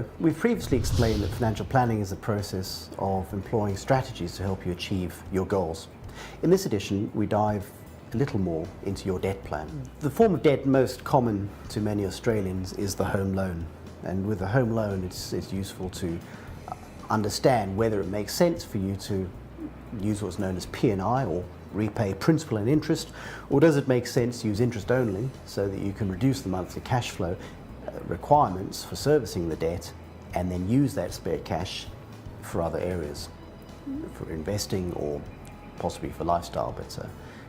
video, we've previously explained that financial planning is a process of employing strategies to help you achieve your goals. In this edition, we dive a little more into your debt plan. The form of debt most common to many Australians is the home loan. And with a home loan, it's useful to understand whether it makes sense for you to use what's known as P&I, or repay principal and interest, or does it make sense to use interest only so that you can reduce the monthly cash flow requirements for servicing the debt and then use that spare cash for other areas, for investing or possibly for lifestyle, but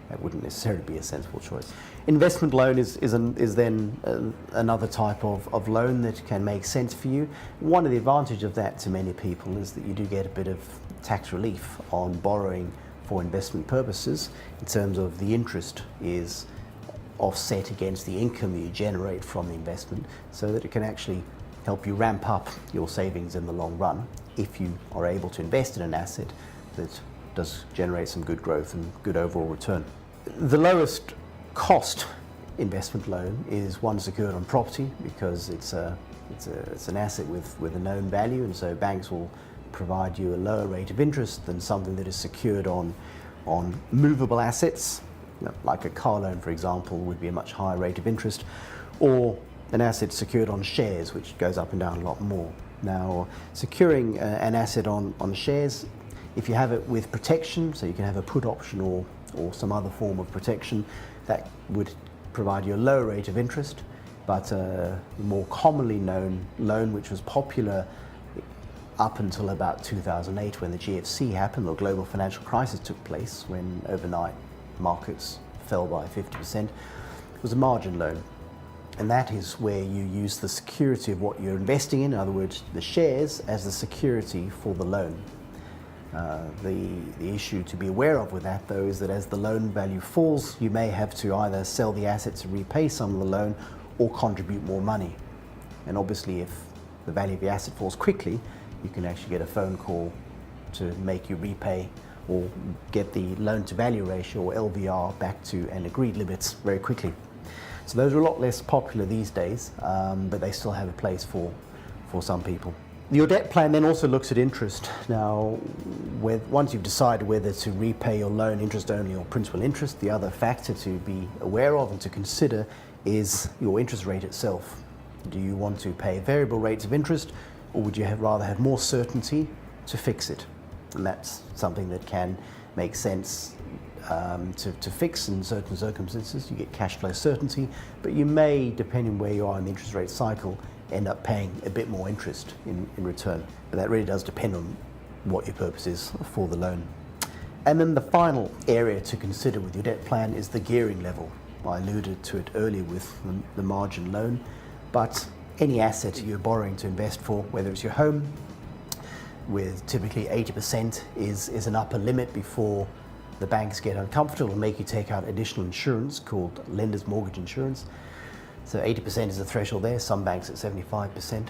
that wouldn't necessarily be a sensible choice. Investment loan is then another type of loan that can make sense for you. One of the advantages of that to many people is that you do get a bit of tax relief on borrowing for investment purposes, in terms of the interest is offset against the income that you generate from the investment, so that it can actually help you ramp up your savings in the long run if you are able to invest in an asset that does generate some good growth and good overall return. The lowest cost investment loan is one secured on property, because it's an asset with a known value, and so banks will provide you a lower rate of interest than something that is secured on movable assets. Like a car loan, for example, would be a much higher rate of interest, or an asset secured on shares, which goes up and down a lot more. Now, securing an asset on shares, if you have it with protection, so you can have a put option or some other form of protection, that would provide you a lower rate of interest. But a more commonly known loan, which was popular up until about 2008, when the GFC happened, or global financial crisis took place, when overnight markets fell by 50%, was a margin loan. And that is where you use the security of what you're investing in other words, the shares, as the security for the loan. The issue to be aware of with that, though, is that as the loan value falls, you may have to either sell the assets to repay some of the loan or contribute more money. And obviously, if the value of the asset falls quickly, you can actually get a phone call to make you repay or get the loan to value ratio, or LVR, back to an agreed limits very quickly. So those are a lot less popular these days, but they still have a place for some people. Your debt plan then also looks at interest. Now, once you've decided whether to repay your loan interest only or principal interest, the other factor to be aware of and to consider is your interest rate itself. Do you want to pay variable rates of interest, or would you rather have more certainty to fix it? And that's something that can make sense to fix in certain circumstances. You get cash flow certainty, but you may, depending where you are in the interest rate cycle, end up paying a bit more interest in return. But that really does depend on what your purpose is for the loan. And then the final area to consider with your debt plan is the gearing level. I alluded to it earlier with the margin loan, but any asset you're borrowing to invest for, whether it's your home, with typically 80% is an upper limit before the banks get uncomfortable and make you take out additional insurance called lender's mortgage insurance. So 80% is the threshold there, some banks at 75%.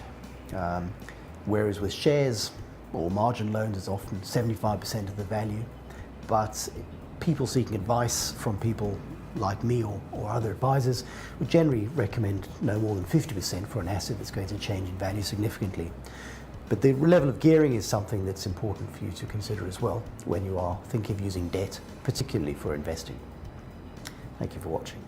Whereas with shares or margin loans, it's often 75% of the value. But people seeking advice from people like me or other advisors would generally recommend no more than 50% for an asset that's going to change in value significantly. But the level of gearing is something that's important for you to consider as well when you are thinking of using debt, particularly for investing. Thank you for watching.